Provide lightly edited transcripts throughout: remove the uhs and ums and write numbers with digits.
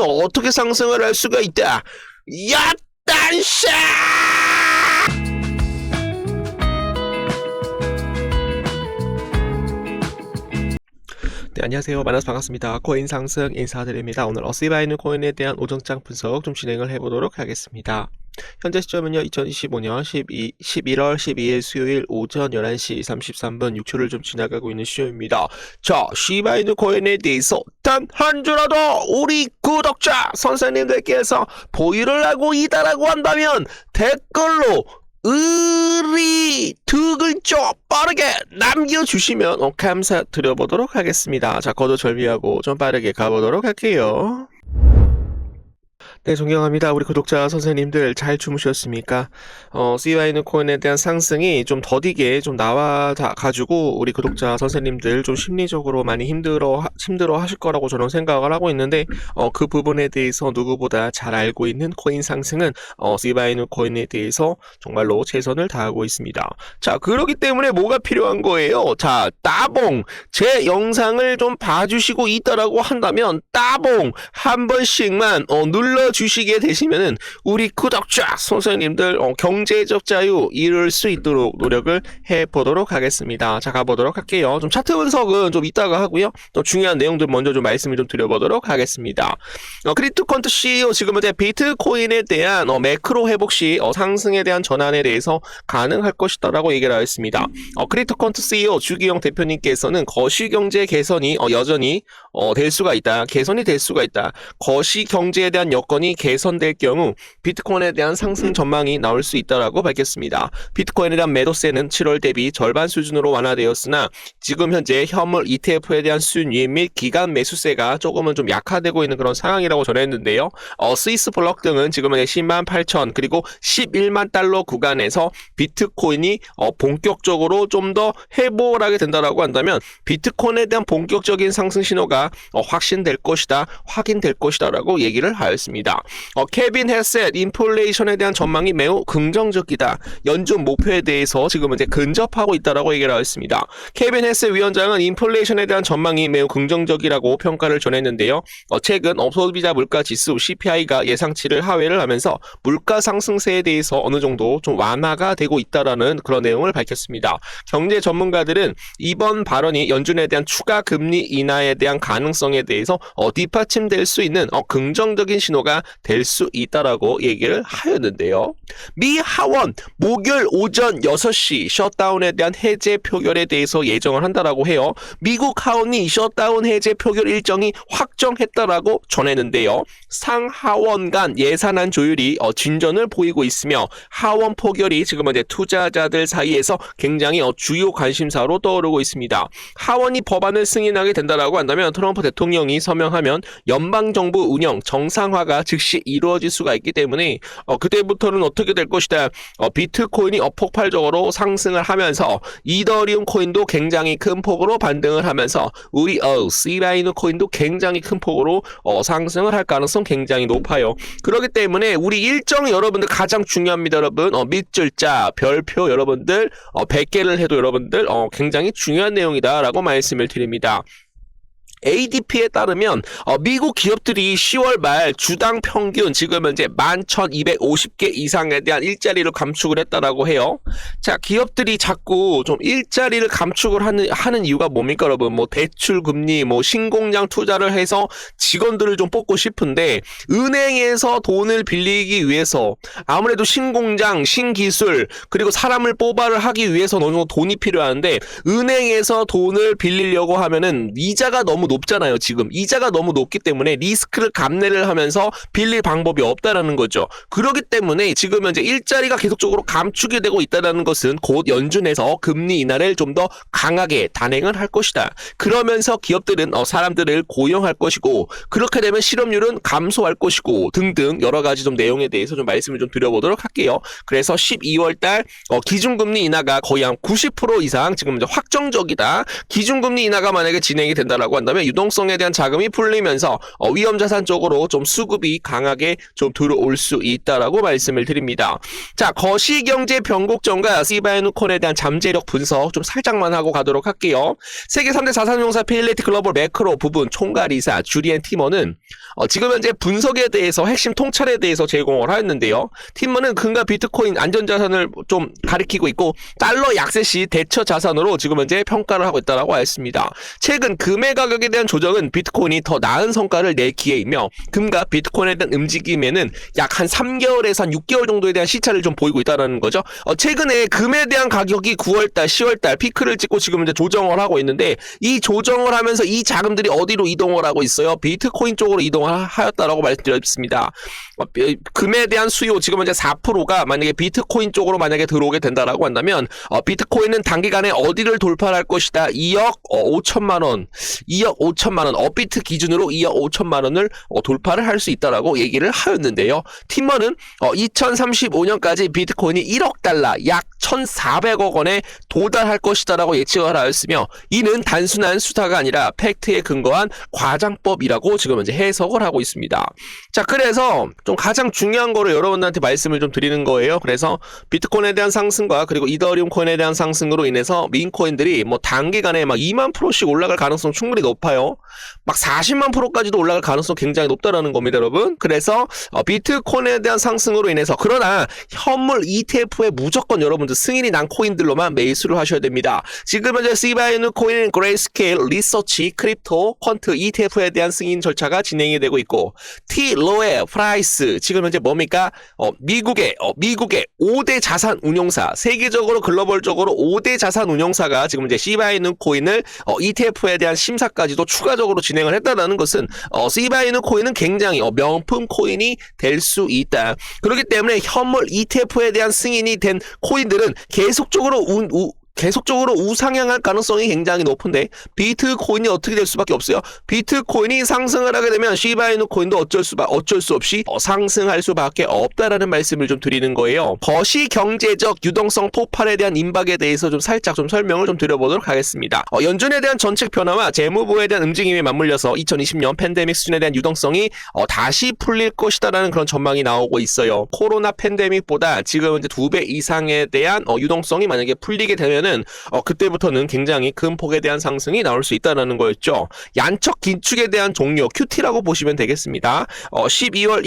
어떻게 상승을 할 수가 있다. 야단샤! 네, 안녕하세요. 만나서 반갑습니다. 코인 상승 인사드립니다. 오늘 어시바이누 코인에 대한 오정장 분석 좀 진행을 해보도록 하겠습니다. 현재 시점은요, 2025년 11월 12일 수요일 오전 11시 33분 6초를 좀 지나가고 있는 시점입니다. 자, 시바이누 코인에 대해서 단 한 주라도 우리 구독자 선생님들께서 보유를 하고 있다라고 한다면 댓글로 의리 두 글자 빠르게 남겨주시면 감사드려보도록 하겠습니다. 자, 거두절미하고 좀 빠르게 가보도록 할게요. 네, 존경합니다. 우리 구독자 선생님들 잘 주무셨습니까? CY는 코인에 대한 상승이 좀 더디게 좀 나와가지고 우리 구독자 선생님들 좀 심리적으로 많이 힘들어 하실 거라고 저는 생각을 하고 있는데, 그 부분에 대해서 누구보다 잘 알고 있는 코인 상승은 CY는 코인에 대해서 정말로 최선을 다하고 있습니다. 자, 그렇기 때문에 뭐가 필요한 거예요? 자, 따봉! 제 영상을 좀 봐주시고 있다라고 한다면 따봉! 한 번씩만 눌러주시게 되시면은 우리 구독자 선생님들 경제적 자유 이룰 수 있도록 노력을 해보도록 하겠습니다. 자, 가보도록 할게요. 좀 차트 분석은 좀 이따가 하고요. 또 중요한 내용들 먼저 좀 말씀을 좀 드려보도록 하겠습니다. 크립토컨트 CEO 지금 현재 비트코인에 대한 매크로 회복 시 상승에 대한 전환에 대해서 가능할 것이다라고 얘기를 하였습니다. 크립토컨트 CEO 주기영 대표님께서는 거시경제 개선이 여전히 될 수가 있다. 개선이 될 수가 있다. 거시경제에 대한 여건이 개선될 경우 비트코인에 대한 상승 전망이 나올 수 있다라고 밝혔습니다. 비트코인에 대한 매도세는 7월 대비 절반 수준으로 완화되었으나 지금 현재 현물 ETF에 대한 순이익 및 기간 매수세가 조금은 좀 약화되고 있는 그런 상황이라고 전했는데요. 스위스 블록 등은 지금 현재 10만 8천 그리고 11만 달러 구간에서 비트코인이 본격적으로 좀 더 회복하게 된다라고 한다면 비트코인에 대한 본격적인 상승 신호가 확신될 것이다, 확인될 것이다라고 얘기를 하였습니다. 케빈 헤셋 인플레이션에 대한 전망이 매우 긍정적이다. 연준 목표에 대해서 지금 이제 근접하고 있다라고 얘기를 하였습니다. 케빈 헤셋 위원장은 인플레이션에 대한 전망이 매우 긍정적이라고 평가를 전했는데요. 최근 소비자 물가 지수 CPI가 예상치를 하회를 하면서 물가 상승세에 대해서 어느 정도 좀 완화가 되고 있다라는 그런 내용을 밝혔습니다. 경제 전문가들은 이번 발언이 연준에 대한 추가 금리 인하에 대한 가능성에 대해서 뒷받침될 수 있는 긍정적인 신호가 될 수 있다라고 얘기를 하였는데요. 미 하원 목요일 오전 6시 셧다운에 대한 해제 표결에 대해서 예정을 한다라고 해요. 미국 하원이 셧다운 해제 표결 일정이 확정했다라고 전했는데요. 상하원 간 예산안 조율이 진전을 보이고 있으며 하원 포결이 지금 현재 투자자들 사이에서 굉장히 주요 관심사로 떠오르고 있습니다. 하원이 법안을 승인하게 된다라고 한다면 트럼프 대통령이 서명하면 연방정부 운영 정상화가 즉시 이루어질 수가 있기 때문에 그때부터는 어떻게 될 것이다. 비트코인이 폭발적으로 상승을 하면서 이더리움 코인도 굉장히 큰 폭으로 반등을 하면서 우리 시바이누 코인도 굉장히 큰 폭으로 상승을 할 가능성 굉장히 높아요. 그렇기 때문에 우리 일정이 여러분들 가장 중요합니다. 여러분 밑줄 자 별표 여러분들 100개를 해도 여러분들 굉장히 중요한 내용이다 라고 말씀을 드립니다. ADP에 따르면 미국 기업들이 10월 말 주당 평균 지금 현재 11,250개 이상에 대한 일자리를 감축을 했다라고 해요. 자, 기업들이 자꾸 좀 일자리를 감축을 하는 이유가 뭡니까, 여러분? 뭐 대출 금리, 뭐 신공장 투자를 해서 직원들을 좀 뽑고 싶은데 은행에서 돈을 빌리기 위해서 아무래도 신공장, 신기술 그리고 사람을 뽑아를 하기 위해서 어느 정도 돈이 필요한데 은행에서 돈을 빌리려고 하면은 이자가 너무 높잖아요. 지금 이자가 너무 높기 때문에 리스크를 감내를 하면서 빌릴 방법이 없다라는 거죠. 그렇기 때문에 지금 현재 일자리가 계속적으로 감축이 되고 있다는 것은 곧 연준에서 금리 인하를 좀 더 강하게 단행을 할 것이다. 그러면서 기업들은 사람들을 고용할 것이고 그렇게 되면 실업률은 감소할 것이고 등등 여러 가지 좀 내용에 대해서 좀 말씀을 좀 드려보도록 할게요. 그래서 12월 달 기준금리 인하가 거의 한 90% 이상 지금 이제 확정적이다. 기준금리 인하가 만약에 진행이 된다라고 한다면 한다면 유동성에 대한 자금이 풀리면서 위험자산 쪽으로 좀 수급이 강하게 좀 들어올 수 있다라고 말씀을 드립니다. 자, 거시경제 변곡점과 시바이누콘에 대한 잠재력 분석 좀 살짝만 하고 가도록 할게요. 세계 3대 자산운용사 필레이트 글로벌 매크로 부분 총괄이사 주리엔 티머는 지금 현재 분석에 대해서 핵심 통찰에 대해서 제공을 하였는데요. 티머는 금과 비트코인 안전자산을 좀 가리키고 있고 달러 약세 시 대처 자산으로 지금 현재 평가를 하고 있다고 하였습니다. 최근 금의 가격에 대한 조정은 비트코인이 더 나은 성과를 낼 기회이며 금과 비트코인에 대한 움직임에는 약 한 3개월에서 한 6개월 정도에 대한 시차를 좀 보이고 있다는 거죠. 최근에 금에 대한 가격이 9월달, 10월달 피크를 찍고 지금 이제 조정을 하고 있는데 이 조정을 하면서 이 자금들이 어디로 이동을 하고 있어요? 비트코인 쪽으로 이동을 하였다라고 말씀드렸습니다. 금에 대한 수요 지금 현재 4%가 만약에 비트코인 쪽으로 만약에 들어오게 된다라고 한다면 비트코인은 단기간에 어디를 돌파할 것이다. 2억 5천만 원, 2억 5천만 원, 업비트 기준으로 2억 5천만 원을 돌파를 할 수 있다라고 얘기를 하였는데요. 팀머는 2035년까지 비트코인이 1억 달러, 약 1,400억 원에 도달할 것이다라고 예측을 하였으며 이는 단순한 수사가 아니라 팩트에 근거한 과장법이라고 지금 현재 해석을 하고 있습니다. 자, 그래서 좀 가장 중요한 거를 여러분들한테 말씀을 좀 드리는 거예요. 그래서 비트코인에 대한 상승과 그리고 이더리움 코인에 대한 상승으로 인해서 민코인들이 뭐 단기간에 막 2만 %씩 올라갈 가능성 충분히 높아요. 막 40만 %까지도 올라갈 가능성 굉장히 높다라는 겁니다, 여러분. 그래서 비트코인에 대한 상승으로 인해서 그러나 현물 ETF에 무조건 여러분들 승인이 난 코인들로만 매수를 하셔야 됩니다. 지금 현재 시바이누 코인, 그레이스케일, 리서치, 크립토, 퀀트 ETF에 대한 승인 절차가 진행이 되고 있고 T-로에 프라이스 지금 현재 뭡니까? 미국의 5대 자산 운용사, 세계적으로 글로벌적으로 5대 자산 운용사가 지금 이제 시바이누 코인을 ETF에 대한 심사까지도 추가적으로 진행을 했다는 것은 시바이누 코인은 굉장히 명품 코인이 될 수 있다. 그렇기 때문에 현물 ETF에 대한 승인이 된 코인들은 계속적으로 우상향할 가능성이 굉장히 높은데 비트코인이 어떻게 될 수밖에 없어요. 비트코인이 상승을 하게 되면 시바이누 코인도 어쩔 수 없이 상승할 수밖에 없다라는 말씀을 좀 드리는 거예요. 거시 경제적 유동성 폭발에 대한 임박에 대해서 좀 살짝 좀 설명을 좀 드려보도록 하겠습니다. 연준에 대한 정책 변화와 재무부에 대한 움직임이 맞물려서 2020년 팬데믹 수준에 대한 유동성이 다시 풀릴 것이다라는 그런 전망이 나오고 있어요. 코로나 팬데믹보다 지금 이제 2배 이상에 대한 유동성이 만약에 풀리게 되면 그때부터는 굉장히 큰 폭에 대한 상승이 나올 수 있다는 거였죠. 양적 긴축에 대한 종료, QT라고 보시면 되겠습니다. 12월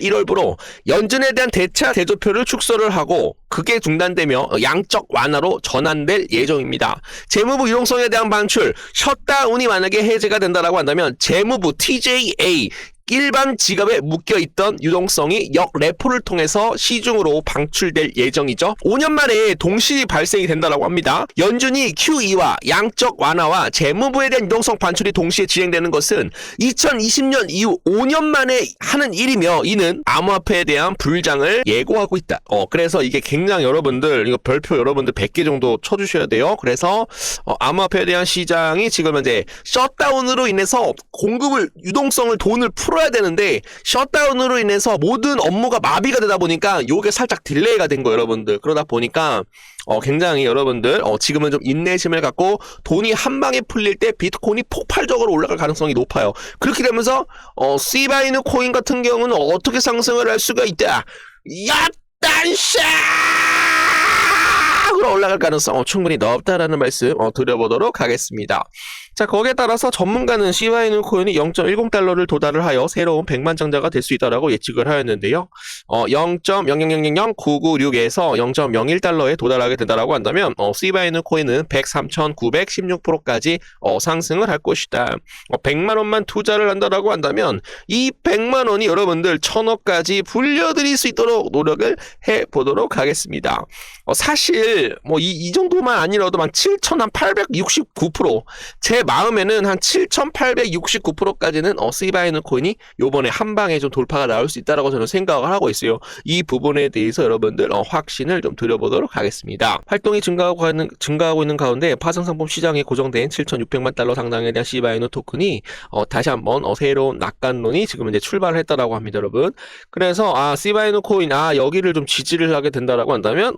1월부로 연준에 대한 대차 대조표를 축소를 하고 그게 중단되며 양적 완화로 전환될 예정입니다. 재무부 유동성에 대한 반출, 셧다운이 만약에 해제가 된다라고 한다면 재무부 TJA 일반 지갑에 묶여있던 유동성이 역레포를 통해서 시중으로 방출될 예정이죠. 5년 만에 동시 발생이 된다고 합니다. 연준이 QE와 양적 완화와 재무부에 대한 유동성 반출이 동시에 진행되는 것은 2020년 이후 5년 만에 하는 일이며 이는 암호화폐에 대한 불장을 예고하고 있다. 그래서 이게 굉장히 여러분들 이거 별표 여러분들 100개 정도 쳐주셔야 돼요. 그래서 암호화폐에 대한 시장이 지금 현재 셧다운으로 인해서 공급을 유동성을 돈을 풀어야 되는데 셧다운으로 인해서 모든 업무가 마비가 되다 보니까 요게 살짝 딜레이가 된 거예요, 여러분들. 그러다 보니까 굉장히 여러분들 지금은 좀 인내심을 갖고 돈이 한 방에 풀릴 때 비트코인이 폭발적으로 올라갈 가능성이 높아요. 그렇게 되면서 시바이누 코인 같은 경우는 어떻게 상승을 할 수가 있다. 야단샤으로 올라갈 가능성 충분히 높다라는 말씀 드려보도록 하겠습니다. 자, 거기에 따라서 전문가는 시바이누 코인이 0.10달러를 도달을 하여 새로운 100만 장자가 될 수 있다라고 예측을 하였는데요. 0.000996에서 0.01달러에 도달하게 된다라고 한다면 시바이누 코인은 103,916%까지 상승을 할 것이다. 100만 원만 투자를 한다라고 한다면 이 100만 원이 여러분들 1,000억까지 불려드릴 수 있도록 노력을 해 보도록 하겠습니다. 사실 뭐 이 정도만 아니라도 한 7,869%, 제 마음에는 한 7,869%까지는 시바이누 코인이 요번에 한 방에 좀 돌파가 나올 수 있다라고 저는 생각을 하고 있어요. 이 부분에 대해서 여러분들 확신을 좀 드려보도록 하겠습니다. 활동이 증가하고 있는 가운데 파생상품 시장에 고정된 7,600만 달러 상당에 대한 시바이누 토큰이 다시 한번 새로운 낙관론이 지금 이제 출발을 했다라고 합니다, 여러분. 그래서 시바이누 코인 여기를 좀 지지를 하게 된다라고 한다면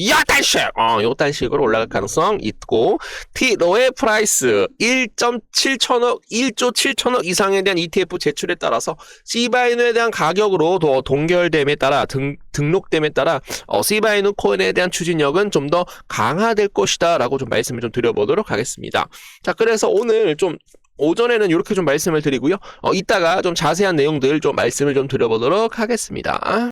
야단샷 요딴 식으로 올라갈 가능성 있고, T로의 프라이스 1.7천억, 1조 7천억 이상에 대한 ETF 제출에 따라서 시바이누에 대한 가격으로 더 동결됨에 따라 등록됨에 따라 시바이누 코인에 대한 추진력은 좀 더 강화될 것이다 라고 좀 말씀을 좀 드려보도록 하겠습니다. 자, 그래서 오늘 좀 오전에는 이렇게 좀 말씀을 드리고요. 이따가 좀 자세한 내용들 좀 말씀을 좀 드려보도록 하겠습니다.